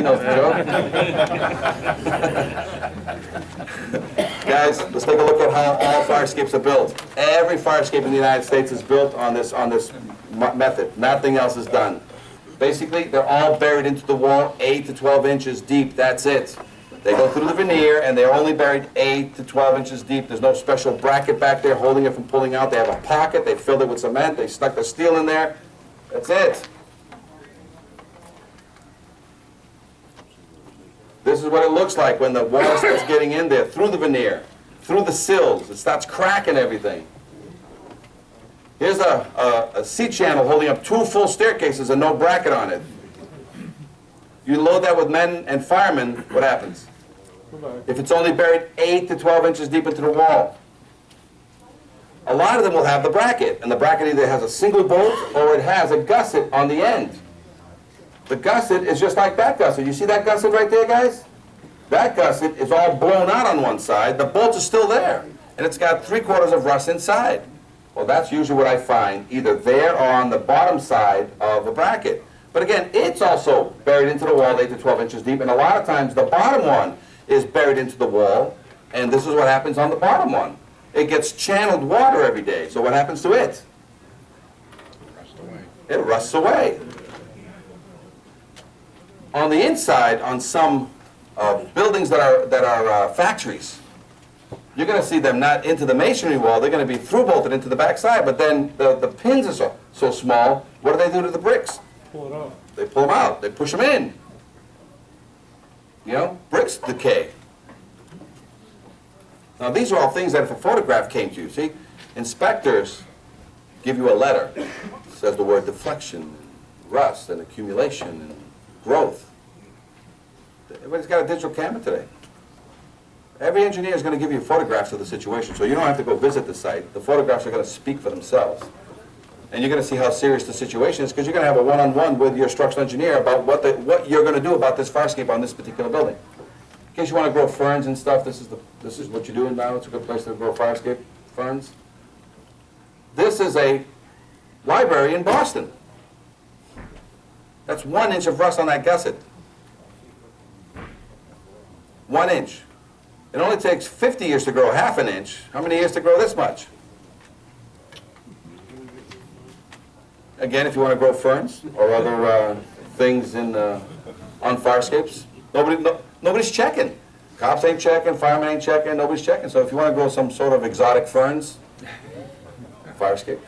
knows the joke. Guys, let's take a look at how all fire escapes are built. Every fire escape in the United States is built on this method. Nothing else is done. Basically, they're all buried into the wall 8 to 12 inches deep. That's it. They go through the veneer, and they're only buried 8 to 12 inches deep. There's no special bracket back there holding it from pulling out. They have a pocket. They filled it with cement. They stuck the steel in there. That's it. This is what it looks like when the wall starts getting in there, through the veneer, through the sills. It starts cracking everything. Here's a C-channel holding up 2 full staircases and no bracket on it. You load that with men and firemen, what happens? If it's only buried 8 to 12 inches deep into the wall. A lot of them will have the bracket, and the bracket either has a single bolt or it has a gusset on the end. The gusset is just like that gusset. You see that gusset right there, guys? That gusset is all blown out on one side. The bolt is still there, and it's got 3/4 of rust inside. Well, that's usually what I find, either there or on the bottom side of a bracket. But again, it's also buried into the wall 8 to 12 inches deep, and a lot of times the bottom one is buried into the wall, and this is what happens on the bottom one. It gets channeled water every day, so what happens to it? It rusts away. On the inside, on some buildings that are factories, you're going to see them not into the masonry wall, they're going to be through-bolted into the backside, but then the pins are so small, what do they do to the bricks? Pull it out. They pull them out, they push them in. You know, bricks decay. Now these are all things that if a photograph came to you, see, inspectors give you a letter. It says the word deflection, rust, and accumulation, and growth. Everybody's got a digital camera today. Every engineer is going to give you photographs of the situation, so you don't have to go visit the site. The photographs are going to speak for themselves. And you're going to see how serious the situation is, because you're going to have a one-on-one with your structural engineer about what you're going to do about this fire escape on this particular building. In case you want to grow ferns and stuff, this is what you're doing now. It's a good place to grow fire escape ferns. This is a library in Boston. That's 1 inch of rust on that gusset. 1 inch. It only takes 50 years to grow ½ an inch. How many years to grow this much? Again, if you want to grow ferns or other things on fire escapes, nobody's checking. Cops ain't checking, firemen ain't checking, nobody's checking. So if you want to grow some sort of exotic ferns, fire escapes.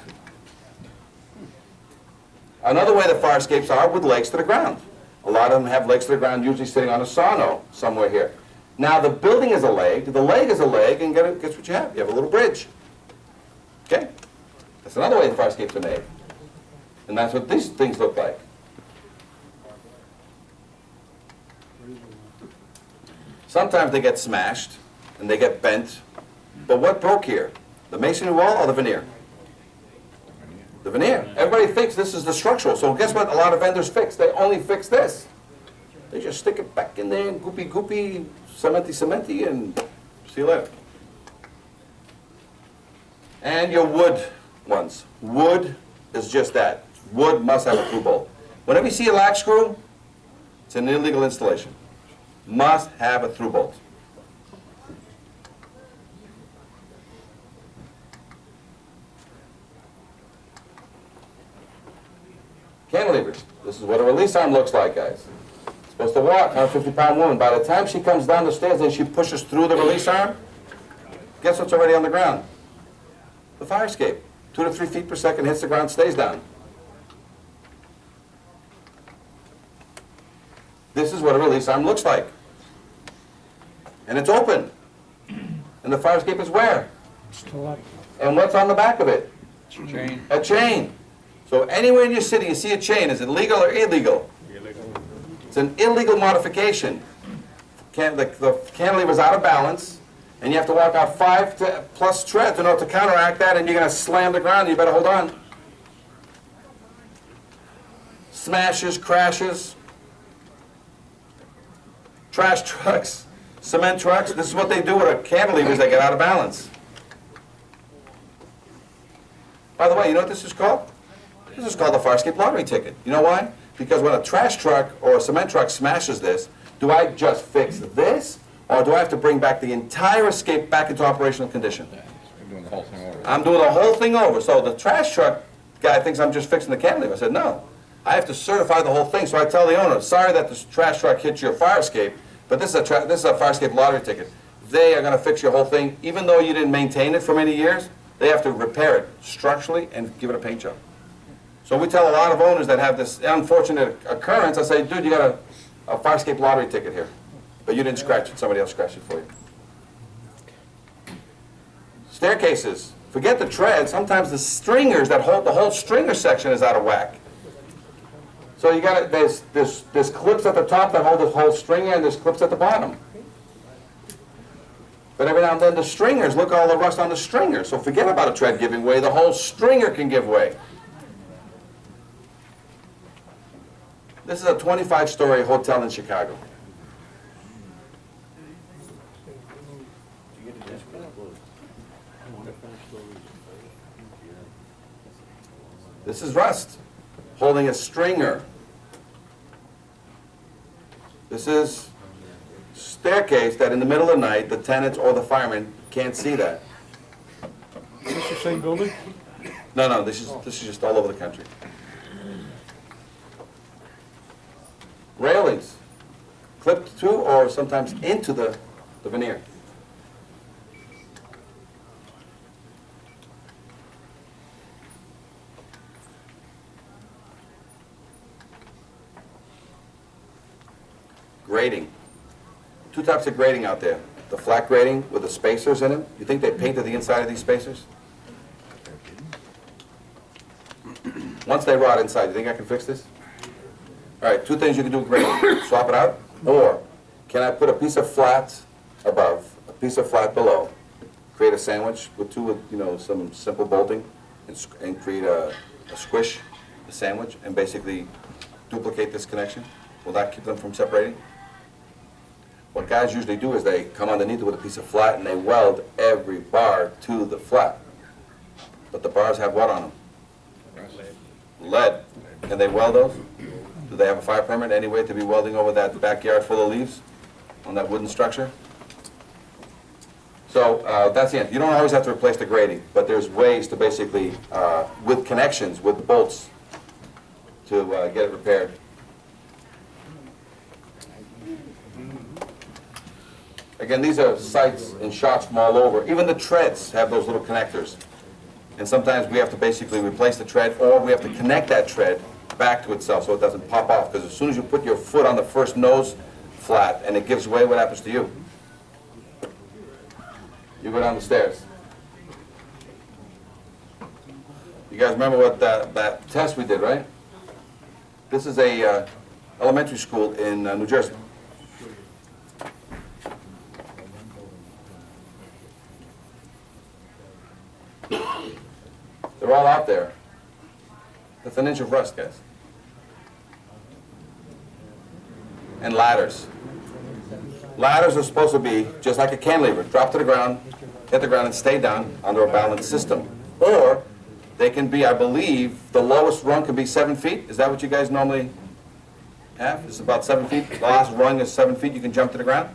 Another way the fire escapes are with legs to the ground. A lot of them have legs to the ground, usually sitting on a sono somewhere here. Now the building is a leg, the leg is a leg, and guess what you have? You have a little bridge. Okay? That's another way the fire escapes are made. And that's what these things look like. Sometimes they get smashed and they get bent. But what broke here? The masonry wall or the veneer? The veneer. Everybody thinks this is the structural. So guess what a lot of vendors fix? They only fix this. They just stick it back in there, goopy, cementy, and see you later. And your wood ones. Wood is just that. Wood must have a through bolt. Whenever you see a latch screw, it's an illegal installation. Must have a through bolt. Cantilevers. This is what a release arm looks like, guys. It's supposed to walk, 150-pound woman. By the time she comes down the stairs and she pushes through the release arm, guess what's already on the ground? The fire escape. 2 to 3 feet per second, hits the ground, stays down. This is what a release arm looks like. And it's open. And the fire escape is where? Still up. And what's on the back of it? Chain. A chain. So anywhere in your city you see a chain, is it legal or illegal? Illegal. It's an illegal modification. The cantilever's out of balance, and you have to walk out 5+ treads in order to counteract that, and you're going to slam the ground, you better hold on. Smashes, crashes, trash trucks, cement trucks. This is what they do with a cantilever, is they get out of balance. By the way, you know what this is called? This is called the fire escape lottery ticket. You know why? Because when a trash truck or a cement truck smashes this, do I just fix this, or do I have to bring back the entire escape back into operational condition? You're doing the whole thing over. I'm doing the whole thing over. So the trash truck guy thinks I'm just fixing the cantilever. I said, no. I have to certify the whole thing. So I tell the owner, sorry that this trash truck hit your fire escape, but this is a fire escape lottery ticket. They are going to fix your whole thing. Even though you didn't maintain it for many years, they have to repair it structurally and give it a paint job. So we tell a lot of owners that have this unfortunate occurrence, I say, dude, you got a fire escape lottery ticket here. But you didn't scratch it. Somebody else scratched it for you. Staircases. Forget the tread. Sometimes the stringers that hold the whole stringer section is out of whack. So you got there's clips at the top that hold the whole stringer, and there's clips at the bottom. But every now and then the stringers, look at all the rust on the stringer. So forget about a tread giving way. The whole stringer can give way. This is a 25-story hotel in Chicago. This is rust, holding a stringer. This is staircase that in the middle of the night, the tenants or the firemen can't see that. Is this the same building? No, this is just all over the country. Railings, clipped to or sometimes into the veneer. Grating. Two types of grating out there. The flat grating with the spacers in it. You think they painted the inside of these spacers? Once they rot inside, you think I can fix this? All right, two things you can do with grating. Swap it out, or can I put a piece of flat above, a piece of flat below, create a sandwich with some simple bolting, and create a squish, a sandwich, and basically duplicate this connection? Will that keep them from separating? What guys usually do is they come underneath it with a piece of flat and they weld every bar to the flat. But the bars have what on them? Lead. Can they weld those? Do they have a fire permit anyway to be welding over that backyard full of leaves on that wooden structure? So that's the end. You don't always have to replace the grating, but there's ways to basically, with connections, with bolts, to get it repaired. Again, these are sites and shops from all over. Even the treads have those little connectors. And sometimes we have to basically replace the tread, or we have to connect that tread back to itself so it doesn't pop off. Because as soon as you put your foot on the first nose flat and it gives way, what happens to you? You go down the stairs. You guys remember what that test we did, right? This is a elementary school in New Jersey. They're all out there. That's an inch of rust, guys. And ladders. Ladders are supposed to be just like a cantilever. Drop to the ground, hit the ground, and stay down under a balanced system. Or they can be, I believe, the lowest rung can be 7 feet. Is that what you guys normally have? It's about 7 feet. The last rung is 7 feet. You can jump to the ground.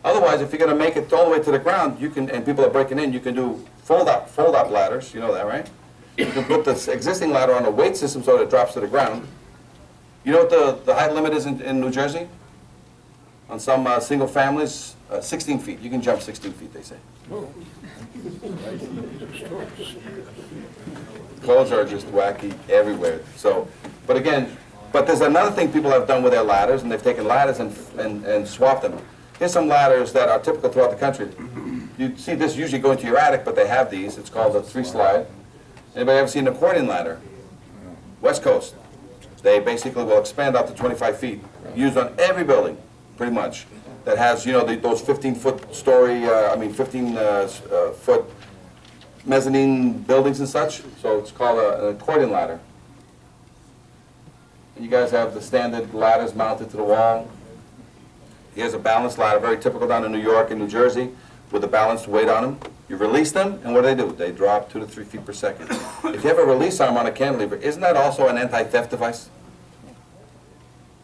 Otherwise, if you're going to make it all the way to the ground, you can, and people are breaking in, you can do fold-up ladders. You know that, right? You can put this existing ladder on a weight system so that it drops to the ground. You know what the height limit is in New Jersey? On some single families, 16 feet. You can jump 16 feet, they say. Codes are just wacky everywhere. So, but again, there's another thing people have done with their ladders, and they've taken ladders and swapped them. Here's some ladders that are typical throughout the country. You see this usually go into your attic, but they have these. It's called a 3-slide. Anybody ever seen an accordion ladder? West Coast. They basically will expand out to 25 feet. Used on every building, pretty much. That has, those 15-foot story, 15-foot mezzanine buildings and such. So it's called an accordion ladder. And you guys have the standard ladders mounted to the wall. Here's a balanced ladder, very typical down in New York and New Jersey, with a balanced weight on them. You release them, and what do? They drop 2 to 3 feet per second. If you have a release arm on a cantilever, isn't that also an anti-theft device?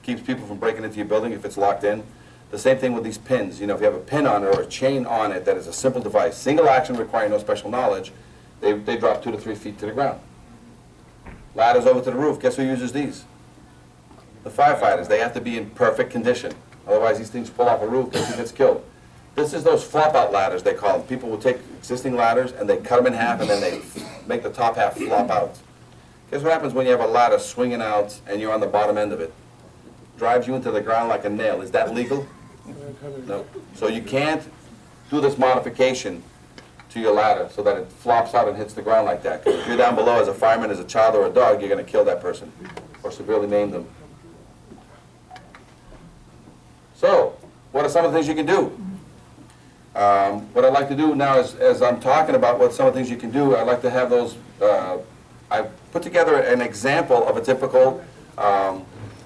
keeps people from breaking into your building if it's locked in. The same thing with these pins. You know, if you have a pin on it or a chain on it that is a simple device, single action requiring no special knowledge, they drop 2 to 3 feet to the ground. Ladders over to the roof. Guess who uses these? The firefighters. They have to be in perfect condition. Otherwise, these things pull off a roof, guess who gets killed? This is those flop-out ladders, they call them. People will take existing ladders and they cut them in half and then they make the top half flop out. Guess what happens when you have a ladder swinging out and you're on the bottom end of it? Drives you into the ground like a nail. Is that legal? No. So you can't do this modification to your ladder so that it flops out and hits the ground like that. 'Cause if you're down below as a fireman, as a child or a dog, you're going to kill that person or severely maim them. So, what are some of the things you can do? What I'd like to do now is, as I'm talking about what some of the things you can do, I'd like to have those, I put together an example of a typical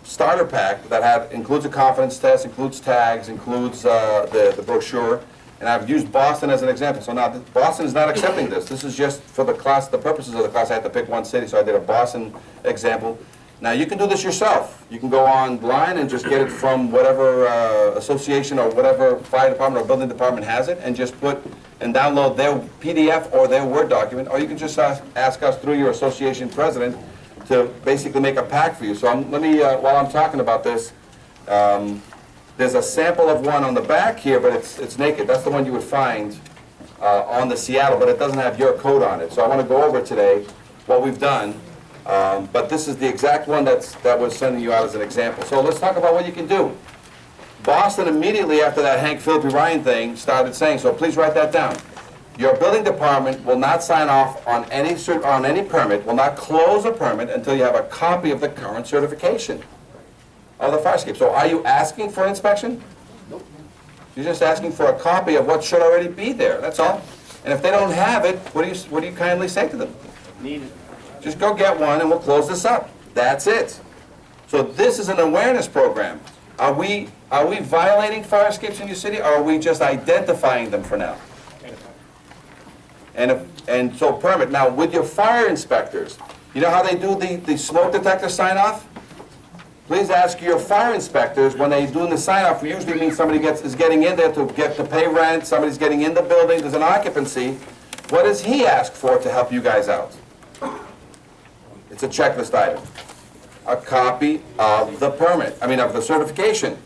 starter pack that includes a confidence test, includes tags, includes the brochure, and I've used Boston as an example. So now, Boston is not accepting this. This is just for the class, the purposes of the class, I had to pick one city, so I did a Boston example. Now, you can do this yourself. You can go online and just get it from whatever association or whatever fire department or building department has it, and just put and download their PDF or their Word document, or you can just ask us through your association president to basically make a pack for you. So let me, while I'm talking about this, there's a sample of one on the back here, but it's naked. That's the one you would find on the Seattle, but it doesn't have your code on it. So I want to go over today what we've done. But this is the exact one that was sending you out as an example. So let's talk about what you can do. Boston, immediately after that Hank Phillippe Ryan thing, started saying, so please write that down. Your building department will not sign off on any permit, will not close a permit until you have a copy of the current certification of the fire escape. So are you asking for an inspection? Nope. You're just asking for a copy of what should already be there, that's all. And if they don't have it, what do you kindly say to them? Need it. Just go get one and we'll close this up. That's it. So this is an awareness program. Are we violating fire escapes in your city, or are we just identifying them for now? And so permit. Now, with your fire inspectors, you know how they do the smoke detector sign-off? Please ask your fire inspectors, when they're doing the sign-off, usually means somebody is getting in there to pay rent, somebody's getting in the building, there's an occupancy. What does he ask for to help you guys out? It's a checklist item. A copy of the permit, of the certification.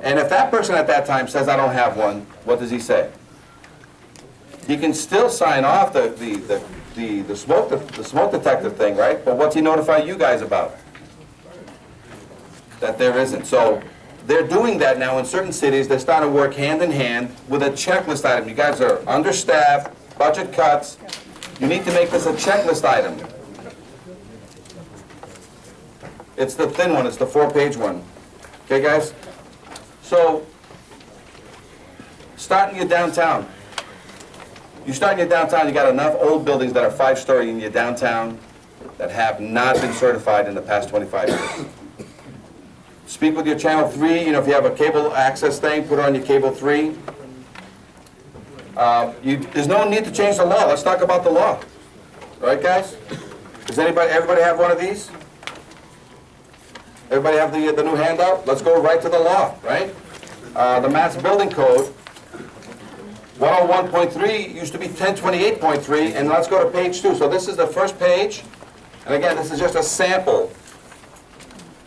And if that person at that time says, I don't have one, what does he say? He can still sign off the smoke detector thing, right? But what's he notify you guys about? That there isn't. So they're doing that now in certain cities. They're starting to work hand in hand with a checklist item. You guys are understaffed, budget cuts. You need to make this a checklist item. It's the thin one, it's the 4-page one. Okay, guys? So, starting your downtown. You start in your downtown, you got enough old buildings that are 5-story in your downtown that have not been certified in the past 25 years. Speak with your channel 3, if you have a cable access thing, put it on your cable 3. There's no need to change the law. Let's talk about the law. All right, guys? Does everybody have one of these? Everybody have the new handout? Let's go right to the law, right? The Mass Building Code, 101.3 used to be 1028.3, and let's go to page 2. So this is the first page, and again, this is just a sample.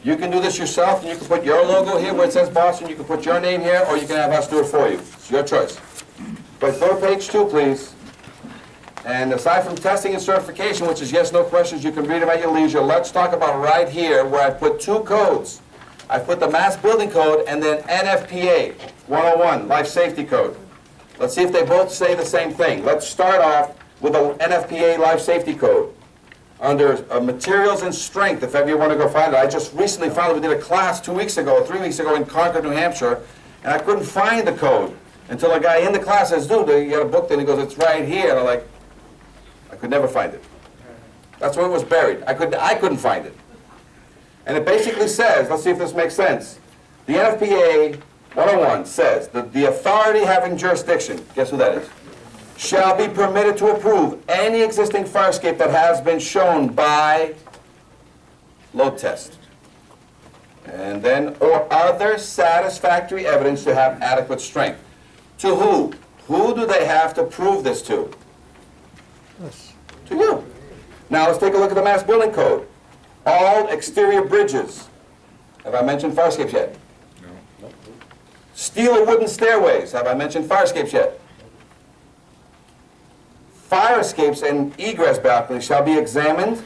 You can do this yourself, and you can put your logo here where it says Boston, you can put your name here, or you can have us do it for you. It's your choice. But go to page 2, please. And aside from testing and certification, which is yes, no questions, you can read them at your leisure, let's talk about right here where I put 2 codes. I put the Mass Building Code and then NFPA 101, Life Safety Code. Let's see if they both say the same thing. Let's start off with the NFPA Life Safety Code. Under materials and strength, if ever you want to go find it. I just recently found it. We did a class 2 weeks ago, 3 weeks ago in Concord, New Hampshire, and I couldn't find the code until a guy in the class says, dude, you got a book there, and he goes, it's right here. And I'm like, I could never find it. That's where it was buried. I couldn't find it. And it basically says, let's see if this makes sense. The NFPA 101 says that the authority having jurisdiction, guess who that is, shall be permitted to approve any existing fire escape that has been shown by load test. And then, or other satisfactory evidence to have adequate strength. To who? Who do they have to prove this to? Yes. To you. Now let's take a look at the Mass Building Code. All exterior bridges. Have I mentioned fire escapes yet? No. Steel or wooden stairways. Have I mentioned fire escapes yet? Fire escapes and egress balconies shall be examined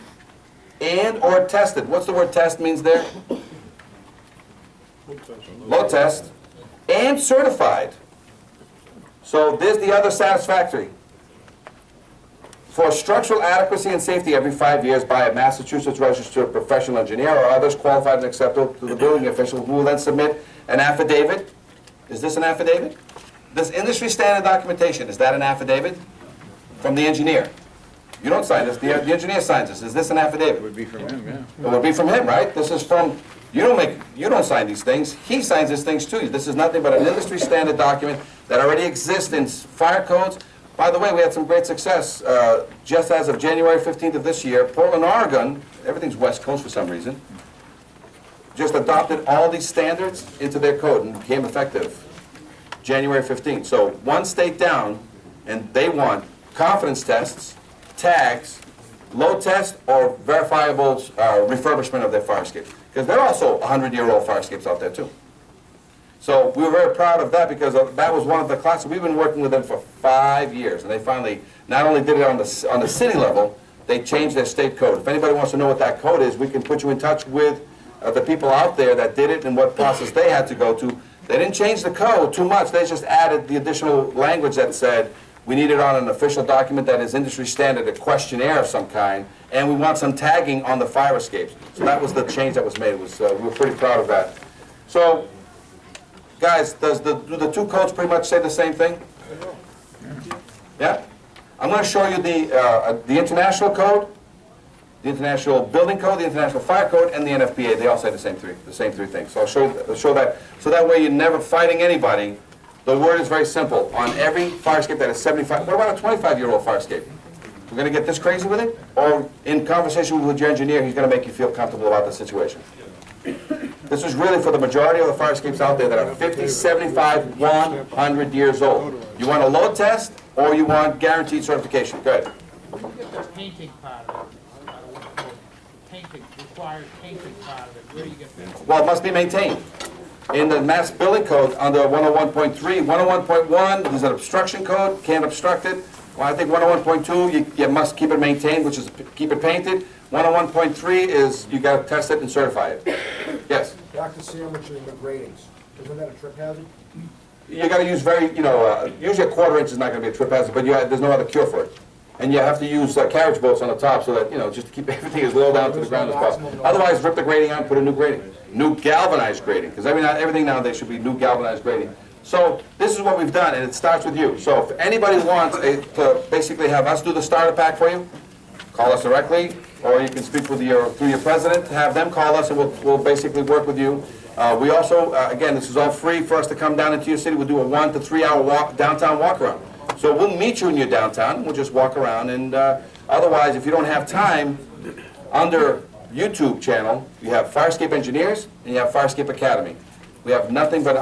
and or tested. What's the word test means there? Load test. And certified. So there's the other satisfactory. For structural adequacy and safety every 5 years by a Massachusetts registered professional engineer or others qualified and acceptable to the building official, who will then submit an affidavit. Is this an affidavit? This industry standard documentation, is that an affidavit? From the engineer. You don't sign this, the engineer signs this. Is this an affidavit? It would be from him, yeah. It would be from him, right? This is from, you don't sign these things. He signs these things to you. This is nothing but an industry standard document that already exists in fire codes. By the way, we had some great success. Just as of January 15th of this year, Portland, Oregon, everything's West Coast for some reason, just adopted all these standards into their code and became effective January 15th. So one state down, and they want confidence tests, tags, load test, or verifiable refurbishment of their fire escapes. Because they're also 100-year-old fire escapes out there too. So we were very proud of that because that was one of the classes. We've been working with them for 5 years, and they finally not only did it on the city level, they changed their state code. If anybody wants to know what that code is, we can put you in touch with the people out there that did it and what process they had to go to. They didn't change the code too much. They just added the additional language that said, we need it on an official document that is industry standard, a questionnaire of some kind, and we want some tagging on the fire escapes. So that was the change that was made. It was, we were pretty proud of that. So, guys, do the two codes pretty much say the same thing? Yeah? I'm going to show you the international code, the international building code, the international fire code, and the NFPA. They all say the same three things. So I'll show that. So that way you're never fighting anybody. The word is very simple. On every fire escape that is 75, what about a 25-year-old fire escape? We're going to get this crazy with it? Or in conversation with your engineer, he's going to make you feel comfortable about the situation? This is really for the majority of the fire escapes out there that are 50, 75, 100 years old. You want a load test or you want guaranteed certification? Go ahead. You get the painting part of it, painting, required painting part of it, where do you get that? Well, it must be maintained. In the Mass Building Code, under 101.3, 101.1, there's an obstruction code, can't obstruct it. Well, I think 101.2, you must keep it maintained, which is keep it painted. 101.3 is you got to test it and certify it. Yes? Dr. Sandwich and the gratings, isn't that a trip hazard? You got to use usually a quarter inch is not going to be a trip hazard, but there's no other cure for it. And you have to use carriage bolts on the top so that, just to keep everything as low down to the ground as possible. Otherwise, rip the grating out and put a new grating. New galvanized grating, because everything nowadays should be new galvanized grating. So this is what we've done, and it starts with you. So if anybody wants to basically have us do the starter pack for you, call us directly, or you can speak with through your president, have them call us, and we'll basically work with you. We also, again, this is all free for us to come down into your city. We'll do a 1 to 3 hour downtown walk around. So we'll meet you in your downtown, we'll just walk around, and otherwise, if you don't have time, under YouTube channel, you have Fire Escape Engineers, and you have Fire Escape Academy. We have nothing but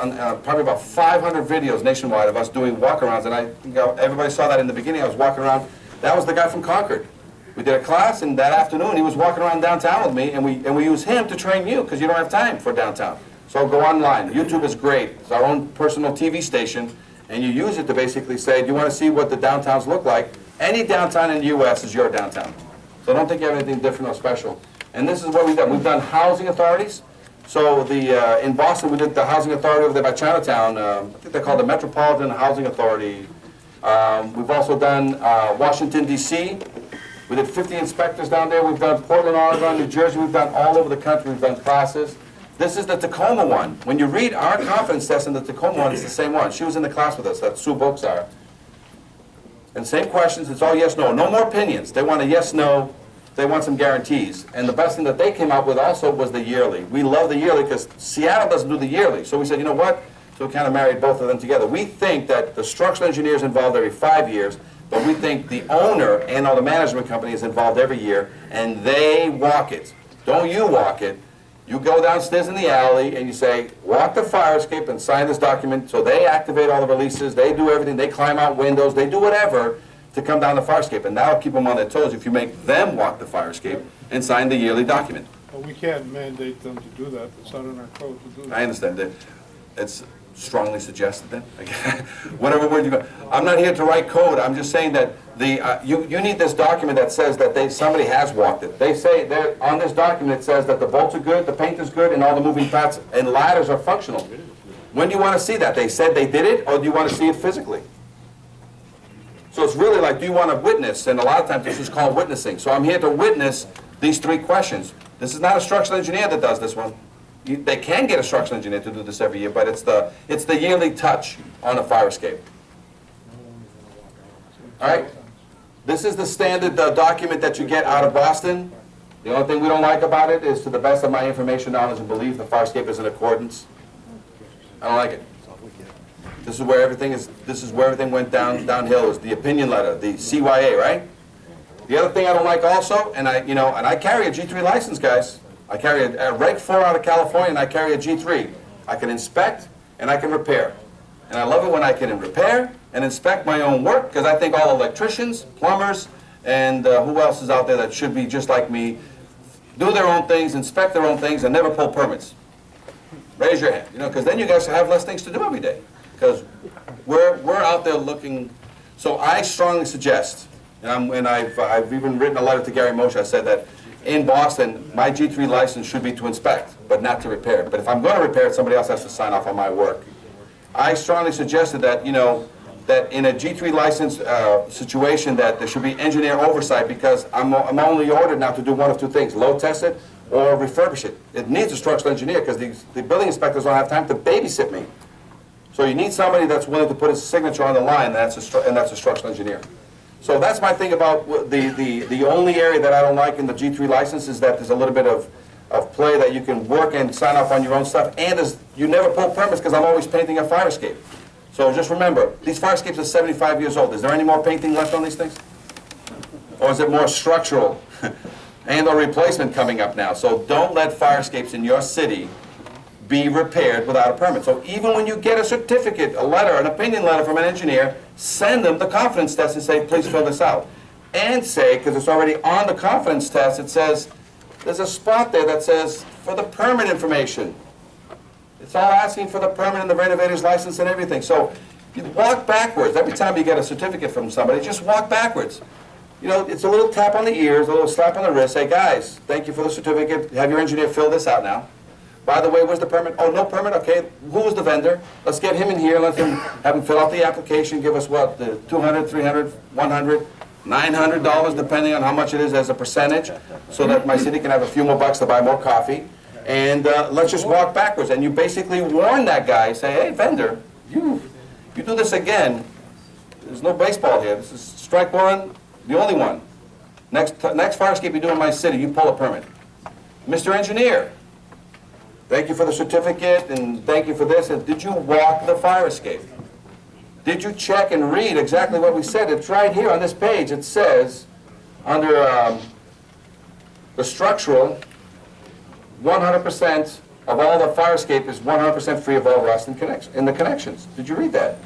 probably about 500 videos nationwide of us doing walk-arounds, and I think everybody saw that in the beginning. I was walking around. That was the guy from Concord. We did a class, and that afternoon he was walking around downtown with me, and we use him to train you, because you don't have time for downtown. So go online. YouTube is great. It's our own personal TV station, and you use it to basically say, do you want to see what the downtowns look like? Any downtown in the U.S. is your downtown. So don't think you have anything different or special. And this is what we've done. We've done housing authorities. So in Boston, we did the housing authority over there by Chinatown. I think they're called the Metropolitan Housing Authority. We've also done Washington, D.C. We did 50 inspectors down there. We've done Portland, Oregon, New Jersey. We've done all over the country. We've done classes. This is the Tacoma one. When you read our confidence test in the Tacoma one, it's the same one. She was in the class with us. That's Sue Boksar. And same questions. It's all yes, no. No more opinions. They want a yes, no. They want some guarantees. And the best thing that they came up with also was the yearly. We love the yearly because Seattle doesn't do the yearly. So we said, you know what? So we kind of married both of them together. We think that the structural engineer is involved every 5 years, but we think the owner and all the management company is involved every year, and they walk it. Don't you walk it. You go downstairs in the alley and you say, walk the fire escape and sign this document, so they activate all the releases, they do everything, they climb out windows, they do whatever to come down the fire escape, and that'll keep them on their toes if you make them walk the fire escape and sign the yearly document. Well, we can't mandate them to do that, it's not in our code to do that. I understand that. It's strongly suggested then, whatever word you go. I'm not here to write code, I'm just saying that you need this document that says that somebody has walked it. They say that on this document it says that the bolts are good, the paint is good, and all the moving parts and ladders are functional. When do you want to see that? They said they did it, or do you want to see it physically? So it's really like, do you want to witness? And a lot of times this is called witnessing. So I'm here to witness these 3 questions. This is not a structural engineer that does this one. They can get a structural engineer to do this every year, but it's the yearly touch on a fire escape. All right? This is the standard document that you get out of Boston. The only thing we don't like about it is, to the best of my information, knowledge, and belief, the fire escape is in accordance. I don't like it. This is where everything went downhill, is the opinion letter, the CYA, right? The other thing I don't like also, and I carry a G3 license, guys. I carry a Reg 4 out of California, and I carry a G3. I can inspect and I can repair. And I love it when I can repair and inspect my own work, because I think all electricians, plumbers, and who else is out there that should be just like me, do their own things, inspect their own things, and never pull permits. Raise your hand, because then you guys have less things to do every day. Because we're out there looking. So I strongly suggest, and I've even written a letter to Gary Moshe. I said that in Boston, my G3 license should be to inspect, but not to repair. But if I'm going to repair it, somebody else has to sign off on my work. I strongly suggested that, that in a G3 license situation, that there should be engineer oversight, because I'm only ordered now to do one of 2 things: load test it or refurbish it. It needs a structural engineer, because the building inspectors don't have time to babysit me. So you need somebody that's willing to put his signature on the line, and that's a structural engineer. So that's my thing about the only area that I don't like in the G3 license, is that there's a little bit of play that you can work and sign off on your own stuff, and you never pull permits, because I'm always painting a fire escape. So just remember, these fire escapes are 75 years old. Is there any more painting left on these things? Or is it more structural and or replacement coming up now? So don't let fire escapes in your city be repaired without a permit. So even when you get a certificate, a letter, an opinion letter from an engineer, send them the confidence test and say, please fill this out. And say, because it's already on the confidence test, it says, there's a spot there that says, for the permit information. It's all asking for the permit and the renovator's license and everything. So you walk backwards. Every time you get a certificate from somebody, just walk backwards. It's a little tap on the ears, a little slap on the wrist. Say, guys, thank you for the certificate. Have your engineer fill this out now. By the way, where's the permit? Oh, no permit? Okay. Who was the vendor? Let's get him in here. Have him fill out the application. Give us what? The $200, $300, $100, $900, depending on how much it is as a percentage, so that my city can have a few more bucks to buy more coffee. And let's just walk backwards. And you basically warn that guy. Say, hey, vendor, you do this again. There's no baseball here. This is strike one, the only one. Next fire escape you do in my city, you pull a permit. Mr. Engineer, thank you for the certificate, and thank you for this. And did you walk the fire escape? Did you check and read exactly what we said? It's right here on this page. It says, under the structural, 100% of all the fire escape is 100% free of all rust in the connections. Did you read that?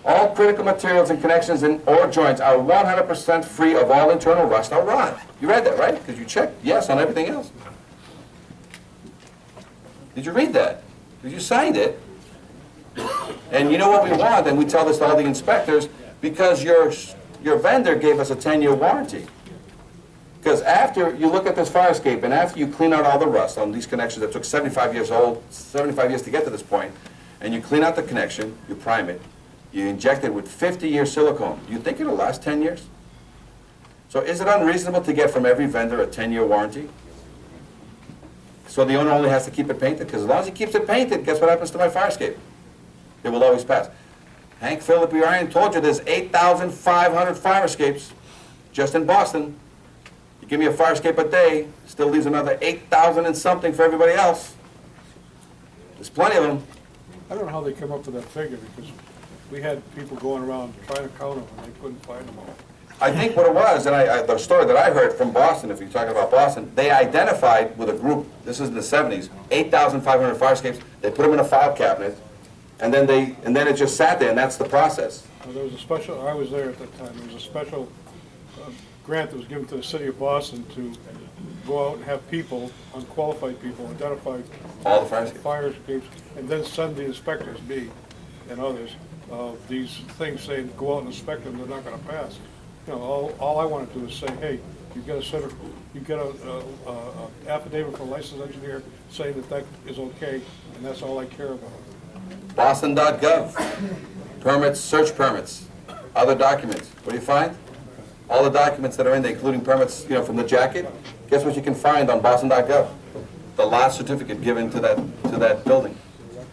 All critical materials and connections or joints are 100% free of all internal rust or rot. You read that, right? Because you checked yes on everything else. Did you read that? Because you signed it. And you know what we want, and we tell this to all the inspectors, because your vendor gave us a 10-year warranty. Because after you look at this fire escape, and after you clean out all the rust on these connections that took 75 years to get to this point, and you clean out the connection, you prime it, you inject it with 50-year silicone, do you think it'll last 10 years? So is it unreasonable to get from every vendor a 10-year warranty? So the owner only has to keep it painted? Because as long as he keeps it painted, guess what happens to my fire escape? It will always pass. Hank Philip Ryan told you there's 8,500 fire escapes just in Boston. You give me a fire escape a day, still leaves another 8,000 and something for everybody else. There's plenty of them. I don't know how they come up with that figure, because we had people going around trying to count them, and they couldn't find them all. I think what it was, and the story that I heard from Boston, if you're talking about Boston, they identified with a group, this is in the 70s, 8,500 fire escapes, they put them in a file cabinet, and then it just sat there, and that's the process. Well, there was a special, I was there at that time, there was a special grant that was given to the city of Boston to go out and have people, unqualified people, identify All the fire escapes. fire escapes, and then send the inspectors, me and others, these things saying, go out and inspect them, they're not gonna pass. You know, all I wanna do is say, hey, you've got a affidavit from a licensed engineer saying that is okay, and that's all I care about. Boston.gov, permits, search permits, other documents. What do you find? All the documents that are in there, including permits, from the jacket. Guess what you can find on Boston.gov? The last certificate given to that building.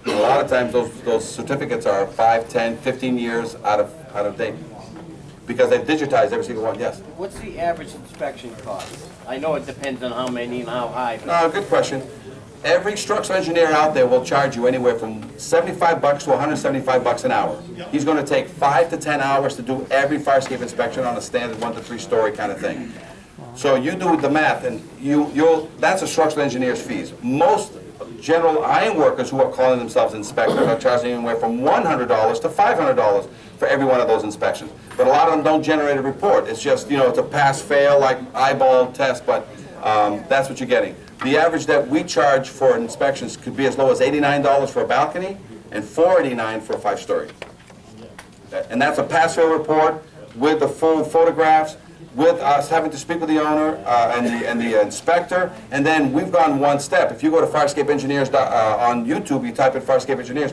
And a lot of times those certificates are 5, 10, 15 years out of date because they've digitized every single one. Yes. What's the average inspection cost? I know it depends on how many and how high, but Good question. Every structural engineer out there will charge you anywhere from $75 to $175 an hour. He's going to take 5 to 10 hours to do every fire escape inspection on a standard 1 to 3 story kind of thing. So you do the math, and that's a structural engineer's fees. Most general iron workers who are calling themselves inspectors are charging anywhere from $100 to $500 for every one of those inspections. But a lot of them don't generate a report. It's just, it's a pass-fail, like eyeball test, but that's what you're getting. The average that we charge for inspections could be as low as $89 for a balcony and $489 for a 5-story. And that's a pass-fail report with the full photographs, with us having to speak with the owner and the inspector. And then we've gone one step. If you go to Firescape Engineers on YouTube, you type in Firescape Engineers,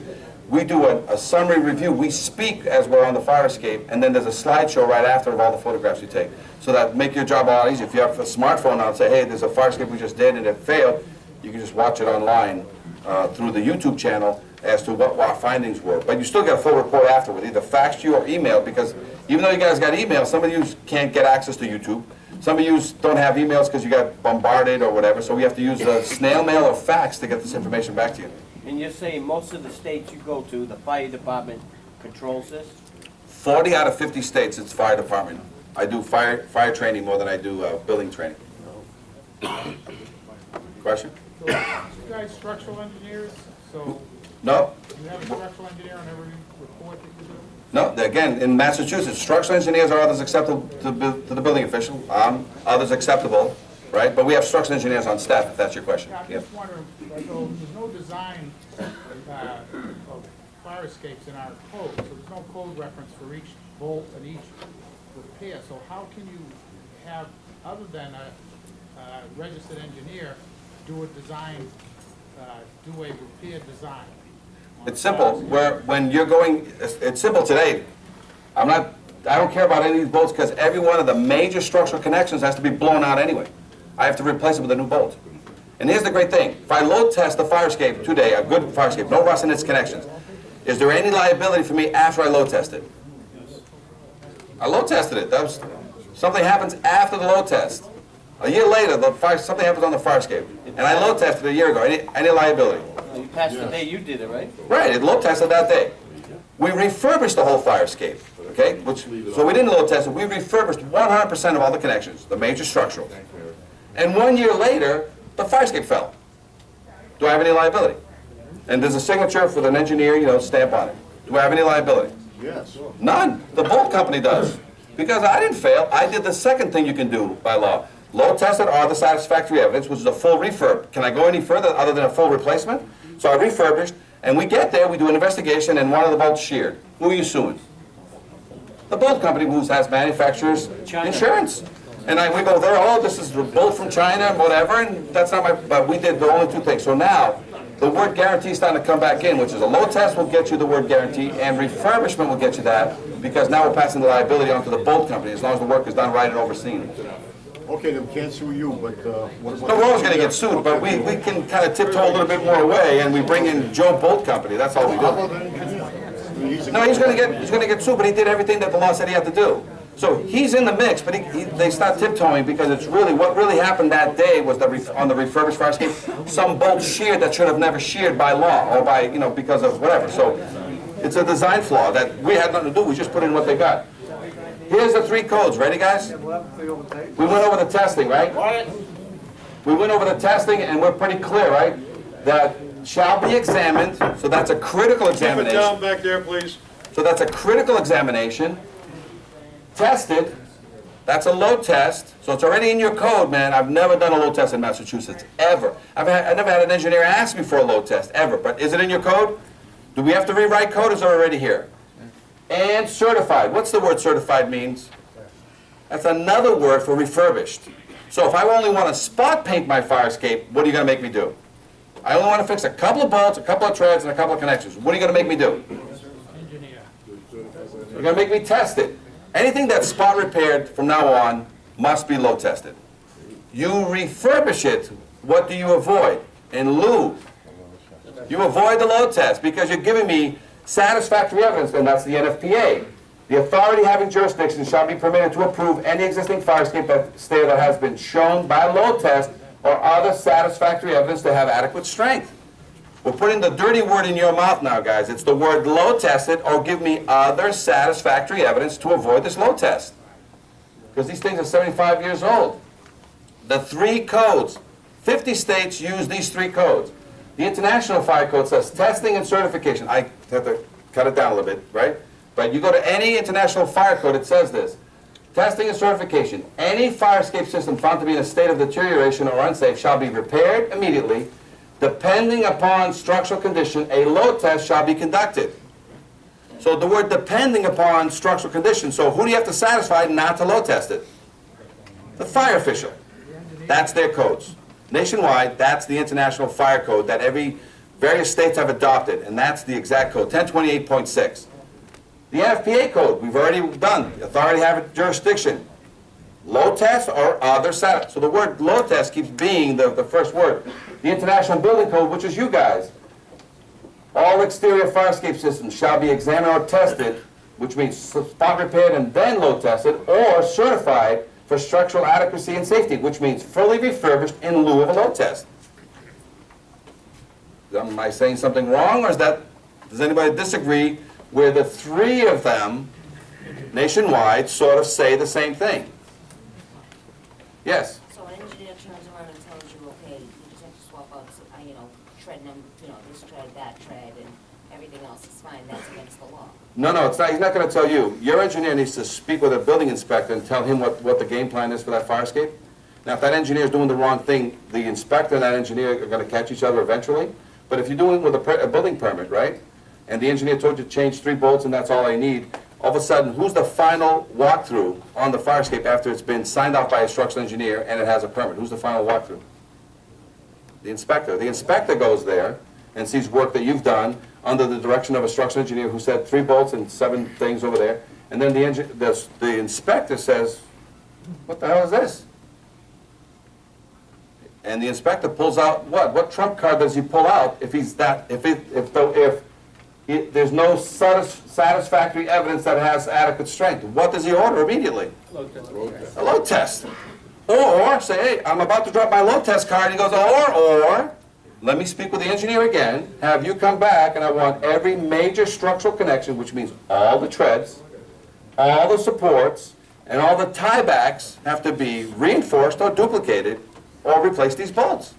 we do a summary review. We speak as we're on the fire escape, and then there's a slideshow right after of all the photographs you take. So that make your job a lot easier. If you have a smartphone now and say, hey, there's a fire escape we just did and it failed, you can just watch it online through the YouTube channel as to what our findings were. But you still get a full report afterward, either faxed you or emailed, because even though you guys got email, some of you can't get access to YouTube. Some of you don't have emails because you got bombarded or whatever, so we have to use snail mail or fax to get this information back to you. and you're saying most of the states you go to, the fire department controls this? 40 out of 50 states, it's fire department. I do fire training more than I do building training. Question? So, you guys structural engineers, so No? you have a structural engineer on every report that you do? No, again, in Massachusetts, structural engineers are others acceptable to the building official, others acceptable, right? But we have structural engineers on staff, if that's your question. Yeah, I'm Yeah. just wondering, so there's no design of fire escapes in our code, so there's no code reference for each bolt and each repair, so how can you have, other than a registered engineer, do a design, do a repair design? on It's a simple, fire when you're going, it's simple today. I don't care about any of these bolts because every one of the major structural connections has to be blown out anyway. I have to replace it with a new bolt. And here's the great thing. If I load test the fire escape today, a good fire escape, no rust in its connections, is there any liability for me after I load test it? I load tested it. Something happens after the load test. A year later, something happens on the fire escape. And I load tested it a year ago. Any liability? You passed the day you did it, right? Right, it load tested that day. We refurbished the whole fire escape, okay? So we didn't load test it, we refurbished 100% of all the connections, the major structural. And 1 year later, the fire escape fell. Do I have any liability? And there's a signature for an engineer, stamp on it. Do I have any liability? Yes. None. The bolt company does. Because I didn't fail, I did the second thing you can do by law. Load tested are the satisfactory evidence, which is a full refurb. Can I go any further other than a full replacement? So I refurbished, and we get there, we do an investigation, and one of the bolts sheared. Who are you suing? The bolt company, who has manufacturer's insurance. And we go there, oh, this is a bolt from China, whatever, and that's not but we did the only two things. So now, the word guarantee is starting to come back in, which is a load test will get you the word guarantee, and refurbishment will get you that, because now we're passing the liability onto the bolt company, as long as the work is done right and overseen. Okay, then we can't sue you, but what No, we're always going to get sued, but we can kind of tiptoe a little bit more away, and we bring in Joe Bolt Company. That's all we How do. about an engineer? I mean, No, he's going to get sued, but he did everything that the law said he had to do. So he's in the mix, but they start tiptoeing because it's really what really happened that day was on the refurbished fire escape. Some bolts sheared that should have never sheared by law or by because of whatever. So it's a design flaw that we had nothing to do. We just put in what they got. Here's the 3 codes. Ready, guys? We went over the testing, right? We went over the testing, and we're pretty clear, right? That shall be examined, so that's a critical Keep it down examination. back there, please. So that's a critical examination. Tested, that's a load test, so it's already in your code, man. I've never done a load test in Massachusetts, ever. I never had an engineer ask me for a load test, ever. But is it in your code? Do we have to rewrite code, or is it already here? And certified. What's the word certified means? That's another word for refurbished. So if I only want to spot paint my fire escape, what are you going to make me do? I only want to fix a couple of bolts, a couple of treads, and a couple of connections. What are you going to make me do? Engineer. You're going to make me test it. Anything that's spot repaired from now on must be load tested. You refurbish it, what do you avoid? In lieu, you avoid the load test because you're giving me satisfactory evidence, and that's the NFPA. The authority having jurisdiction shall be permitted to approve any existing fire escape that has been shown by load test or other satisfactory evidence to have adequate strength. We're putting the dirty word in your mouth now, guys. It's the word load tested or give me other satisfactory evidence to avoid this load test. Because these things are 75 years old. The 3 codes, 50 states use these 3 codes. The International Fire Code says testing and certification. I have to cut it down a little bit, right? But you go to any International Fire Code, it says this. Testing and certification. Any fire escape system found to be in a state of deterioration or unsafe shall be repaired immediately. Depending upon structural condition, a load test shall be conducted. So the word depending upon structural condition, so who do you have to satisfy not to load test it? The fire official. That's their codes. Nationwide, that's the International Fire Code that various states have adopted, and that's the exact code, 1028.6. The NFPA code, we've already done, authority having jurisdiction. Load test or other satisfactory. So the word load test keeps being the first word. The International Building Code, which is you guys. All exterior fire escape systems shall be examined or tested, which means spot repaired and then load tested, or certified for structural adequacy and safety, which means fully refurbished in lieu of a load test. Am I saying something wrong, or does anybody disagree where the 3 of them nationwide sort of say the same thing? Yes? So an engineer turns around and tells you, okay, you just have to swap out, tread number, this tread, that tread, and everything else is fine, that's against the law. No, it's not. He's not going to tell you. Your engineer needs to speak with a building inspector and tell him what the game plan is for that fire escape. Now, if that engineer is doing the wrong thing, the inspector and that engineer are going to catch each other eventually. But if you're doing it with a building permit, right, and the engineer told you to change 3 bolts and that's all I need, all of a sudden, who's the final walkthrough on the fire escape after it's been signed off by a structural engineer and it has a permit? Who's the final walkthrough? The inspector. The inspector goes there and sees work that you've done under the direction of a structural engineer who said 3 bolts and 7 things over there. And then the inspector says, what the hell is this? And the inspector pulls out what? What trump card does he pull out if there's no satisfactory evidence that has adequate strength? What does he order immediately? A load test. Or say, hey, I'm about to drop my load test card. And he goes, or, let me speak with the engineer again, have you come back, and I want every major structural connection, which means all the treads, all the supports, and all the tiebacks have to be reinforced or duplicated or replace these bolts.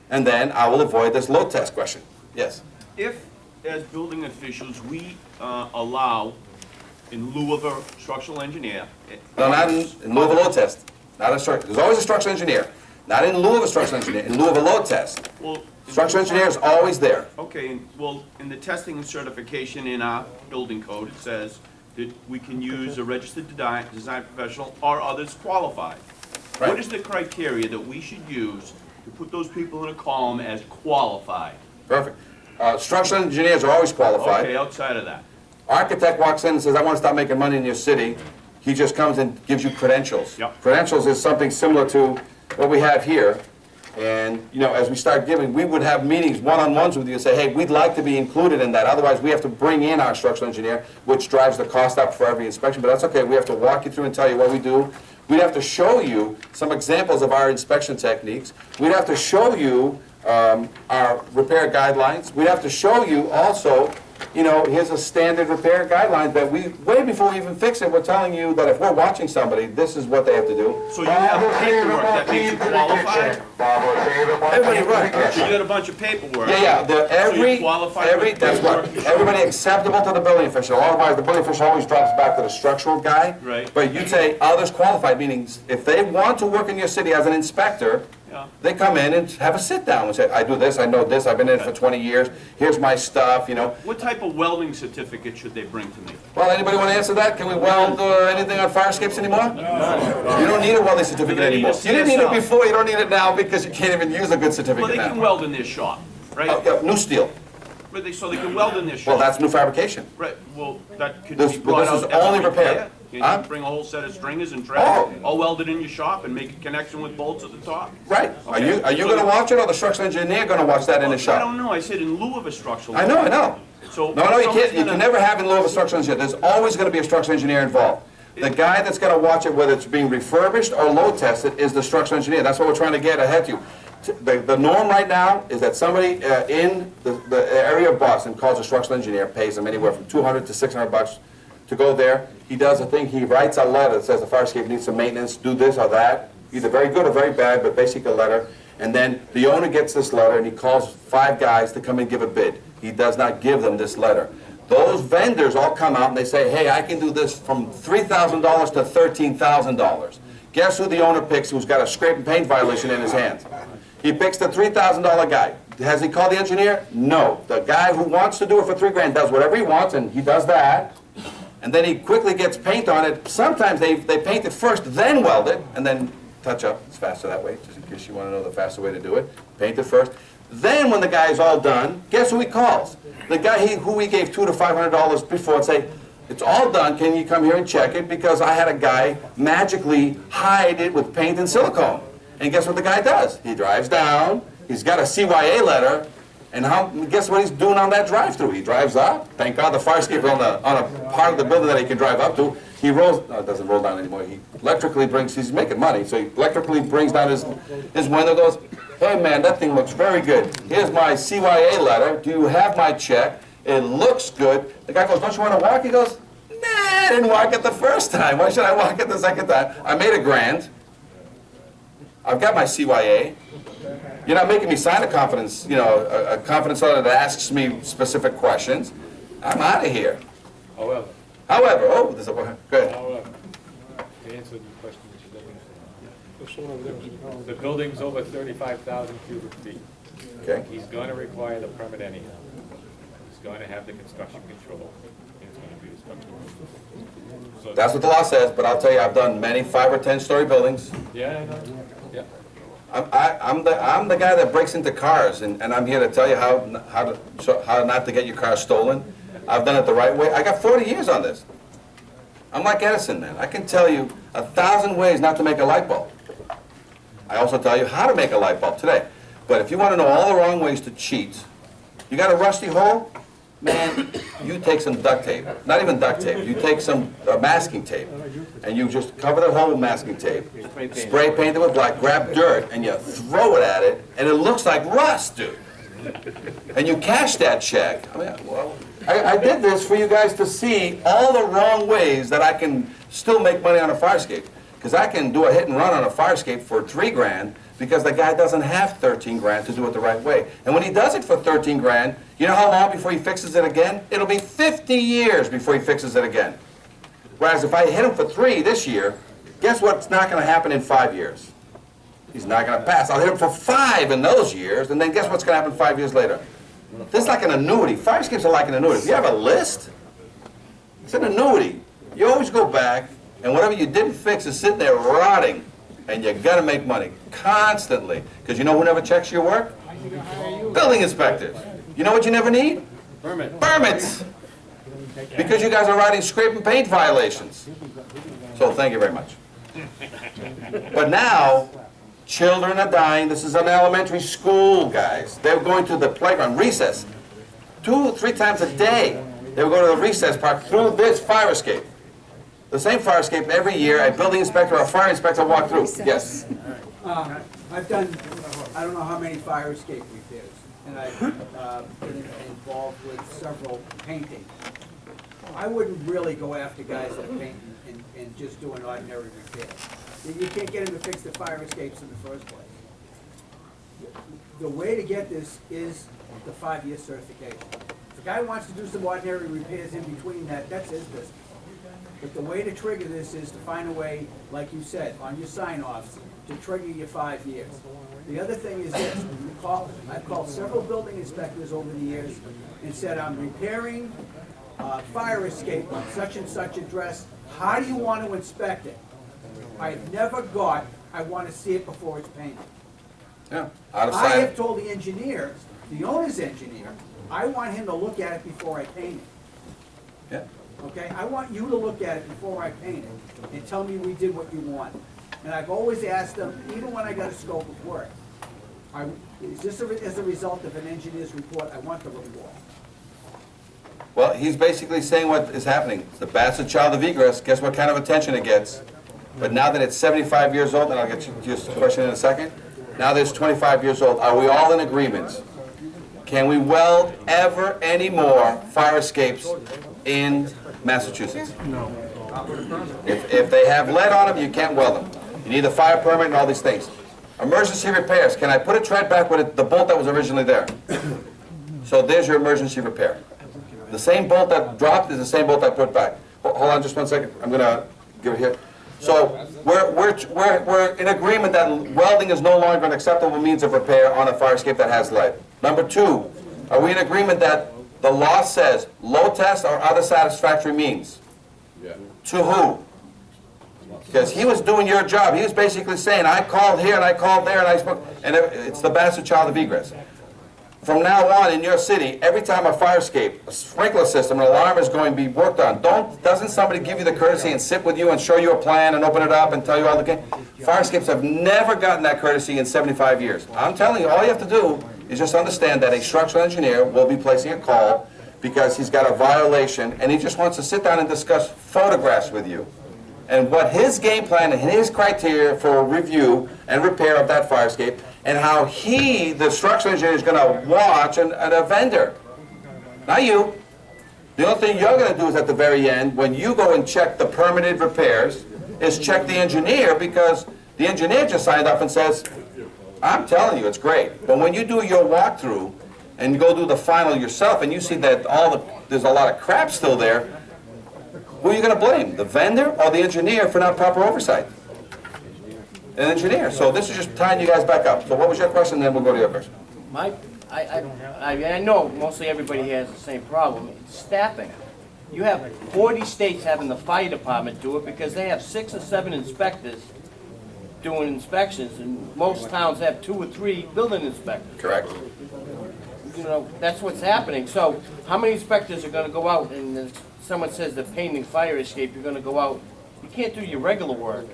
And then I will avoid this load test question. Yes? If, as building officials, we allow, in lieu of a structural engineer... No, not in lieu of a load test. Not a structural. There's always a structural engineer. Not in lieu of a structural engineer, in lieu of a load test. Well, Structural engineer is always there. okay, well, in the testing and certification in our building code, it says that we can use a registered design professional or others qualified. Right. What is the criteria that we should use to put those people in a column as qualified? Perfect. Structural engineers are always qualified. Okay, outside of that. Architect walks in and says, I want to start making money in your city. He just comes and gives you credentials. Yep. Credentials is something similar to what we have here. And, as we start giving, we would have meetings, one-on-ones with you and say, hey, we'd like to be included in that. Otherwise, we have to bring in our structural engineer, which drives the cost up for every inspection. But that's okay. We have to walk you through and tell you what we do. We'd have to show you some examples of our inspection techniques. We'd have to show you our repair guidelines. We'd have to show you also you know, here's a standard repair guideline that we, way before we even fix it, we're telling you that if we're watching somebody, this is what they have to do. So you have paperwork that makes you qualified? Everybody, right. So you got a bunch of paperwork. Yeah, you qualify with that's right. paperwork? Everybody acceptable to the building official, otherwise the building official always drops back to the structural guy. Right. But you'd say others qualified, meaning if they want to work in your city as an inspector, Yeah. they come in and have a sit down and say, I do this, I know this, I've been in it for 20 years, here's my stuff, you know. What type of welding certificate should they bring to me? Well, anybody want to answer that? Can we weld anything on fire escapes anymore? No. You don't need a welding certificate Do they need a anymore. You didn't need it CSL? before, you don't need it now because you can't even use a good Well, certificate they can now. weld in their shop, right? Oh, yeah, new steel. So they can weld in their shop. Well, that's new fabrication. Right, well, that could This- be brought this is out as a only repair. repair. Can Huh? you bring a whole set of stringers and Oh. thread, all welded in your shop and make a connection with bolts at the top? Right. Are you So gonna watch it or the structural engineer gonna watch that in his I shop? don't know, I said in lieu of a structural. I know. So. No, you someone's can't, you gonna- can never have in lieu of a structural engineer. There's always gonna be a structural engineer involved. The guy that's gonna watch it, whether it's being refurbished or load tested, is the structural engineer. That's what we're trying to get ahead of you. The norm right now is that somebody in the area of Boston calls a structural engineer, pays them anywhere from $200 to $600 to go there. He does a thing, he writes a letter that says the fire escape needs some maintenance, do this or that, either very good or very bad, but basically a letter. And then the owner gets this letter and he calls 5 guys to come and give a bid. He does not give them this letter. Those vendors all come out and they say, hey, I can do this from $3,000 to $13,000. Guess who the owner picks who's got a scrape and paint violation in his hands? He picks the $3,000 guy. Has he called the engineer? No. The guy who wants to do it for $3 grand does whatever he wants, and he does that. And then he quickly gets paint on it. Sometimes they paint it first, then weld it, and then touch up. It's faster that way, just in case you want to know the faster way to do it. Paint it first. Then when the guy's all done, guess who he calls? The guy who he gave $200 to $500 before and say, it's all done, can you come here and check it? Because I had a guy magically hide it with paint and silicone. And guess what the guy does? He drives down, he's got a CYA letter, and guess what he's doing on that drive-through? He drives up, thank God the fire escape is on a part of the building that he can drive up to. He rolls, no, it doesn't roll down anymore, he electrically brings, he's making money, so he electrically brings down his window, goes, hey man, that thing looks very good. Here's my CYA letter, do you have my check? It looks good. The guy goes, don't you want to walk? He goes, nah, I didn't walk it the first time, why should I walk it the second time? I made $1 grand. I've got my CYA. You're not making me sign a confidence, a confidence letter that asks me specific questions. I'm out of here. However, However, there's a, go ahead. however, to answer the question that you didn't, the building's over 35,000 cubic feet. Okay. He's going to require the permit anyhow. He's going to have the construction control, and it's going to be the structural. So, That's what the law says, but I'll tell you, I've done many 5 or 10-story buildings. yeah, I know. Yeah. I'm the guy that breaks into cars, and I'm here to tell you how not to get your car stolen. I've done it the right way. I got 40 years on this. I'm like Edison, man. I can tell you 1,000 ways not to make a light bulb. I also tell you how to make a light bulb today. But if you want to know all the wrong ways to cheat, you got a rusty hole? Man, you take some duct tape, not even duct tape, you take some masking tape, and you just cover the hole with masking tape, spray paint it with black, grab dirt, and you throw it at it, and it looks like rust, dude. And you cash that check. I mean, well, I did this for you guys to see all the wrong ways that I can still make money on a fire escape. Because I can do a hit and run on a fire escape for $3 grand, because the guy doesn't have 13 grand to do it the right way. And when he does it for 13 grand, you know how long before he fixes it again? It'll be 50 years before he fixes it again. Whereas if I hit him for 3 this year, guess what's not going to happen in 5 years? He's not going to pass. I'll hit him for 5 in those years, and then guess what's going to happen 5 years later? This is like an annuity. Fire escapes are like an annuity. If you have a list, it's an annuity. You always go back, and whatever you didn't fix is sitting there rotting. And you gotta make money constantly. Because you know who never checks your work? Building inspectors. You know what you never need? Permits. Because you guys are writing scrape and paint violations. So thank you very much. But now, children are dying. This is an elementary school, guys. They're going to the playground, recess. 2 or 3 times a day. They will go to the recess park through this fire escape. The same fire escape every year, a building inspector or a fire inspector walk through. Yes. I've done, I don't know how many fire escape repairs. and I've been involved with several painting. I wouldn't really go after guys that paint and just do an ordinary repair. You can't get them to fix the fire escapes in the first place. The way to get this is the 5-year certification. If a guy wants to do some ordinary repairs in between that, that's his business. But the way to trigger this is to find a way, like you said, on your sign-offs, to trigger your 5 years. The other thing is this, I've called several building inspectors over the years and said, I'm repairing fire escape on such and such address. How do you want to inspect it? I've never got, I want to see it before it's painted. Yeah, out of I have sight. told the engineer, the owner's engineer, I want him to look at it before I paint it. Yeah. Okay, I want you to look at it before I paint it and tell me we did what you want. And I've always asked them, even when I got a scope of work, is this as a result of an engineer's report? I want the report. Well, he's basically saying what is happening. It's the bastard child of egress. Guess what kind of attention it gets? But now that it's 75 years old, and I'll get you just a question in a second. Now that it's 25 years old, are we all in agreement? Can we weld ever any more fire escapes in Massachusetts? No. If they have lead on them, you can't weld them. You need a fire permit and all these things. Emergency repairs. Can I put a tread back with the bolt that was originally there? So there's your emergency repair. The same bolt that dropped is the same bolt I put back. Hold on just 1 second. I'm gonna give it here. So we're in agreement that welding is no longer an acceptable means of repair on a fire escape that has lead. Number two, are we in agreement that the law says low test or other satisfactory means? Yeah. To who? Because he was doing your job. He was basically saying, I called here and I called there and I spoke, and it's the bastard child of egress. From now on in your city, every time a fire escape, a sprinkler system, an alarm is going to be worked on, doesn't somebody give you the courtesy and sit with you and show you a plan and open it up and tell you all the fire escapes have never gotten that courtesy in 75 years. I'm telling you, all you have to do is just understand that a structural engineer will be placing a call because he's got a violation and he just wants to sit down and discuss photographs with you and what his game plan and his criteria for review and repair of that fire escape, and how he, the structural engineer, is going to watch a vendor. Not you. The only thing you're going to do is at the very end, when you go and check the permitted repairs, is check the engineer, because the engineer just signed up and says, I'm telling you, it's great. But when you do your walkthrough and you go do the final yourself and you see that there's a lot of crap still there, who are you going to blame? The vendor or the engineer for not proper oversight? An engineer. So this is just tying you guys back up. So what was your question? Then we'll go to your question. I know mostly everybody has the same problem. It's staffing. You have 40 states having the fire department do it because they have 6 or 7 inspectors doing inspections, and most towns have 2 or 3 building inspectors. Correct. You know, that's what's happening. So how many inspectors are going to go out and if someone says they're painting fire escape, you're going to go out? You can't do your regular work.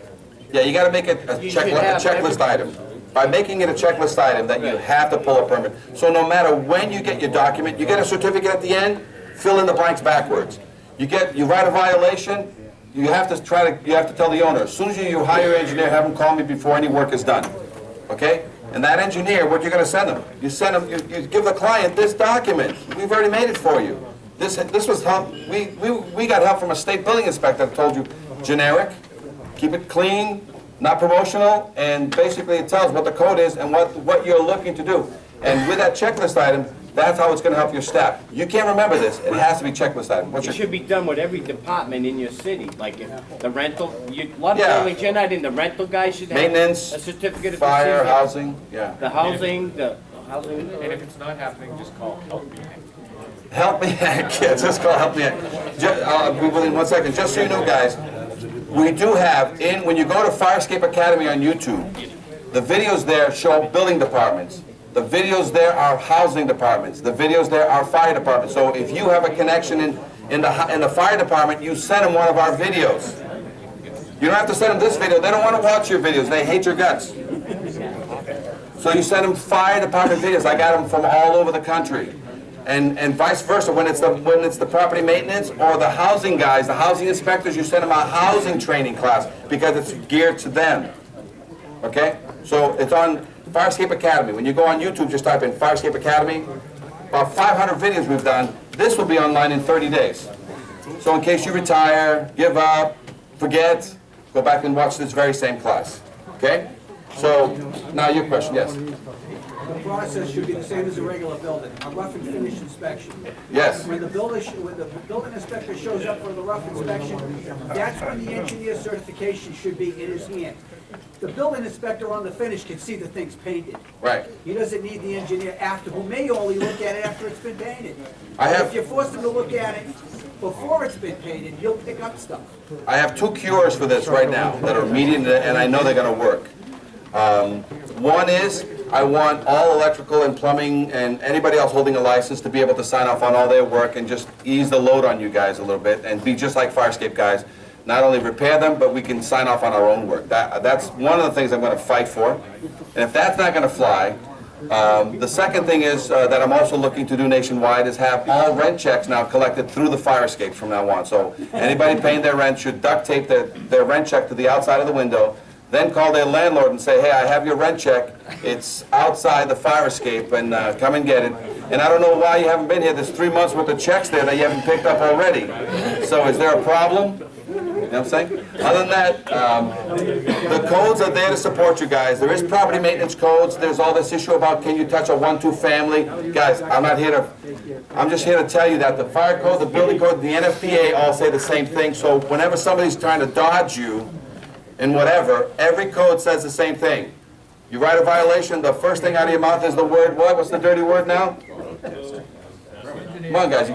Yeah, you got to make it a checklist item. By making it a checklist item that you have to pull a permit. So no matter when you get your document, you get a certificate at the end, fill in the blanks backwards. You write a violation, you have to tell the owner, as soon as you hire an engineer, have him call me before any work is done. Okay? And that engineer, what you're going to send him? You send him, you give the client this document. We've already made it for you. This was help. We got help from a state building inspector that told you generic. Keep it clean, not promotional, and basically it tells what the code is and what you're looking to do. And with that checklist item, that's how it's going to help your staff. You can't remember this. It has to be checklist item. It should be done with every department in your city, like the rental. A lot of buildings you're not in, the rental guy should have maintenance, a certificate of fire, procedure. housing, yeah. The housing. And if it's not happening, just call Help Me Hank. Help Me Hank. Yeah, just call Help Me Hank. I'll be within 1 second. Just so you know, guys, we do have, when you go to Firescape Academy on YouTube, the videos there show building departments. The videos there are housing departments. The videos there are fire departments. So if you have a connection in the fire department, you send them one of our videos. You don't have to send them this video. They don't want to watch your videos. They hate your guts. So you send them fire department videos. I got them from all over the country. And vice versa, when it's the property maintenance or the housing guys, the housing inspectors, you send them a housing training class because it's geared to them. Okay? So it's on Fire Escape Academy. When you go on YouTube, just type in Fire Escape Academy. About 500 videos we've done. This will be online in 30 days. So in case you retire, give up, forget, go back and watch this very same class. Okay? So, now your question, yes? The process should be the same as a regular building, a rough and finish inspection. Yes. When the building inspector shows up for the rough inspection, that's when the engineer certification should be in his hand. The building inspector on the finish can see the thing's painted. Right. He doesn't need the engineer after, who may only look at it after it's been painted. I have- If you force him to look at it before it's been painted, he'll pick up stuff. I have 2 cures for this right now that are immediate, and I know they're gonna work. One is, I want all electrical and plumbing and anybody else holding a license to be able to sign off on all their work and just ease the load on you guys a little bit and be just like Fire Escape guys. Not only repair them, but we can sign off on our own work. That's one of the things I'm gonna fight for. And if that's not gonna fly, the second thing is that I'm also looking to do nationwide is have all rent checks now collected through the fire escapes from now on. So anybody paying their rent should duct tape their rent check to the outside of the window, then call their landlord and say, hey, I have your rent check. It's outside the fire escape, and come and get it. And I don't know why you haven't been here. There's 3 months worth of checks there that you haven't picked up already. So is there a problem? You know what I'm saying? Other than that, the codes are there to support you guys. There is property maintenance codes. There's all this issue about can you touch a 1-2 family. Guys, I'm just here to tell you that the fire code, the building code, the NFPA all say the same thing. So whenever somebody's trying to dodge you and whatever, every code says the same thing. You write a violation, the first thing out of your mouth is the word what? What's the dirty word now? Come on, guys.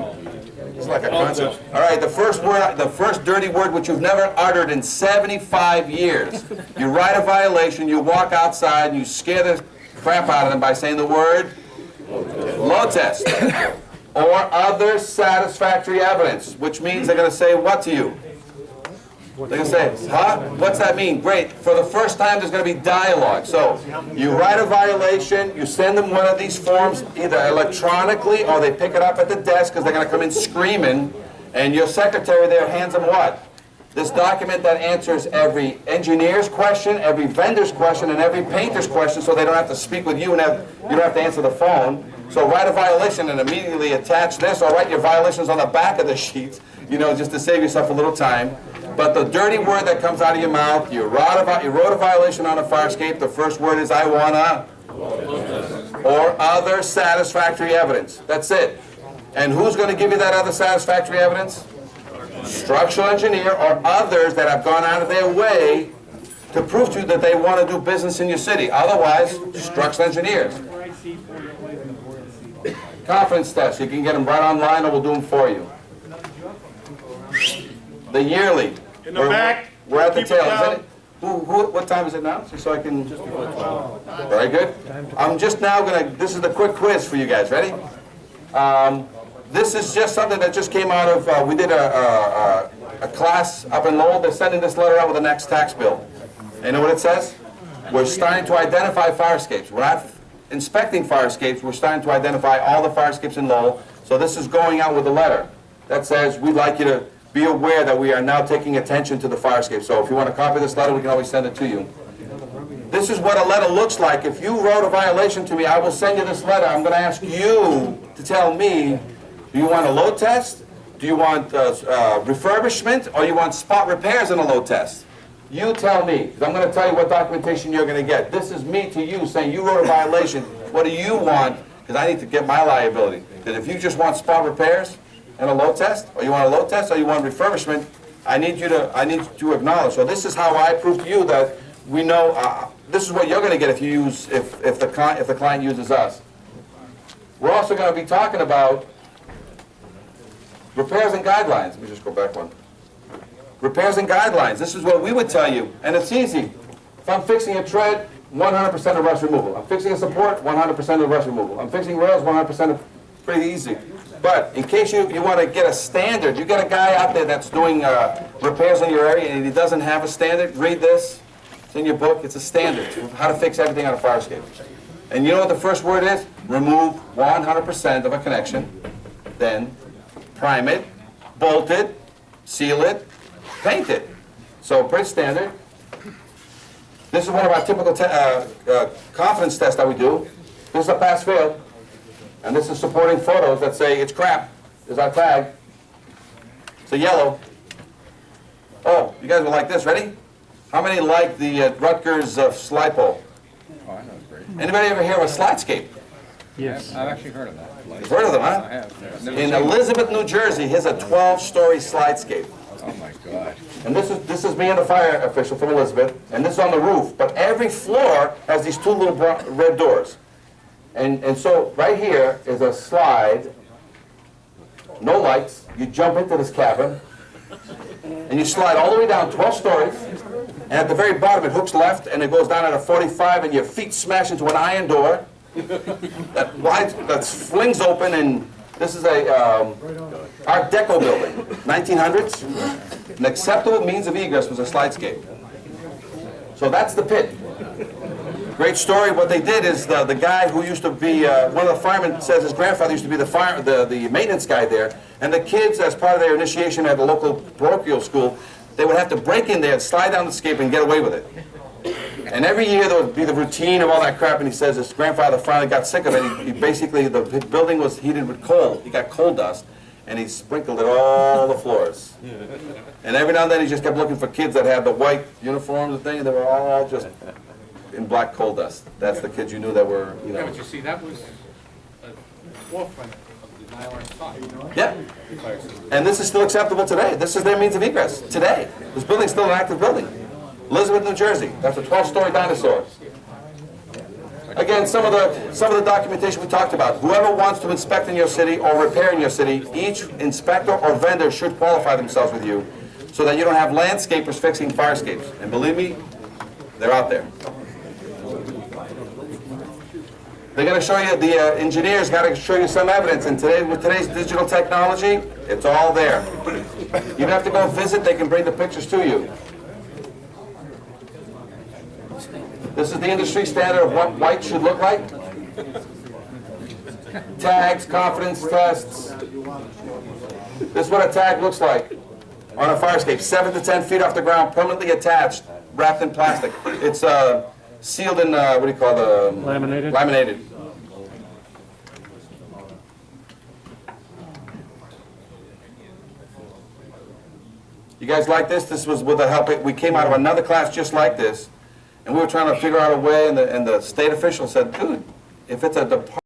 It's like a concept. All right, the first dirty word which you've never uttered in 75 years. You write a violation, you walk outside, and you scare the crap out of them by saying the word load test. Or other satisfactory evidence, which means they're going to say what to you? They're going to say, huh? What's that mean? Great. For the first time, there's going to be dialogue. So you write a violation, you send them one of these forms, either electronically or they pick it up at the desk because they're going to come in screaming, and your secretary there hands them what? This document that answers every engineer's question, every vendor's question, and every painter's question, so they don't have to speak with you and you don't have to answer the phone. So write a violation and immediately attach this, or write your violations on the back of the sheet, you know, just to save yourself a little time. But the dirty word that comes out of your mouth, you wrote a violation on a fire escape, the first word is I wanna, or other satisfactory evidence. That's it. And who's going to give you that other satisfactory evidence? Structural engineer or others that have gone out of their way to prove to you that they want to do business in your city. Otherwise, structural engineers. Confidence tests, you can get them right online or we'll do them for you. The yearly. In the back. We're at the Keep it tail. Is down. it? What time is it now? Just so I can. Very good. I'm just now gonna. This is the quick quiz for you guys. Ready? This is just something that just came out of. We did a class up in Lowell. They're sending this letter out with the next tax bill. And you know what it says? We're starting to identify fire escapes. We're not inspecting fire escapes. We're starting to identify all the fire escapes in Lowell. So this is going out with a letter that says we'd like you to be aware that we are now taking attention to the fire escape. So if you want to copy this letter, we can always send it to you. This is what a letter looks like. If you wrote a violation to me, I will send you this letter. I'm going to ask you to tell me, do you want a load test? Do you want refurbishment? Or you want spot repairs in a load test? You tell me, because I'm going to tell you what documentation you're going to get. This is me to you saying you wrote a violation. What do you want? Because I need to get my liability. Because if you just want spot repairs, and a load test, or you want a load test, or you want refurbishment, I need you to acknowledge. So this is how I prove to you that we know, this is what you're going to get if you use, if the client uses us. We're also going to be talking about repairs and guidelines. Let me just go back one. Repairs and guidelines. This is what we would tell you, and it's easy. If I'm fixing a tread, 100% of rust removal. I'm fixing a support, 100% of rust removal. I'm fixing rails, 100% of, pretty easy. But in case you want to get a standard, you got a guy out there that's doing repairs in your area and he doesn't have a standard, read this. It's in your book. It's a standard of how to fix everything on a fire escape. And you know what the first word is? Remove 100% of a connection, then prime it, bolt it, seal it, paint it. So pretty standard. This is one of our typical confidence tests that we do. This is a pass-fail, and this is supporting photos that say it's crap. There's our tag. It's a yellow. Oh, you guys will like this. Ready? How many like the Rutgers slide pole? Oh, I know, it's great. Anybody ever hear of a slidescape? Yes. I've actually heard of that. You've heard of them, huh? I have. Never In seen Elizabeth, New Jersey, here's a 12-story slidescape. one. Oh, my God. And this is me and the fire official from Elizabeth, and this is on the roof. But every floor has these two little red doors. And so right here is a slide, no lights. You jump into this cabin, and you slide all the way down 12 stories. And at the very bottom, it hooks left, and it goes down at a 45, and your feet smash into an iron door that flings open, and this is a Art Deco building, 1900s. An acceptable means of egress was a slidescape. So that's the pit. Great story. What they did is the guy who used to be, one of the firemen says his grandfather used to be the maintenance guy there, and the kids, as part of their initiation at the local parochial school, they would have to break in there and slide down the escape and get away with it. And every year there would be the routine of all that crap, and he says his grandfather finally got sick of it. He basically, the building was heated with coal. He got coal dust, and he sprinkled it all the floors. And every now and then he just kept looking for kids that had the white uniforms and things, and they were all just in black coal dust. That's the kids you knew that were, you Yeah, know. but you see, that was a forefront of the Nile side. Yeah. And this is still acceptable today. This is their means of egress, today. This building's still an active building. Elizabeth, New Jersey. That's a 12-story dinosaur. Again, some of the documentation we talked about. Whoever wants to inspect in your city or repair in your city, each inspector or vendor should qualify themselves with you so that you don't have landscapers fixing fire escapes. And believe me, they're out there. They're going to show you, the engineers got to show you some evidence, and today, with today's digital technology, it's all there. You don't have to go visit, they can bring the pictures to you. This is the industry standard of what white should look like. Tags, confidence tests. This is what a tag looks like on a fire escape. 7 to 10 feet off the ground, permanently attached, wrapped in plastic. It's sealed in, what do you call the? Laminated. Laminated. You guys like this? This was with the help, we came out of another class just like this, and we were trying to figure out a way, and the state official said, dude, if it's a department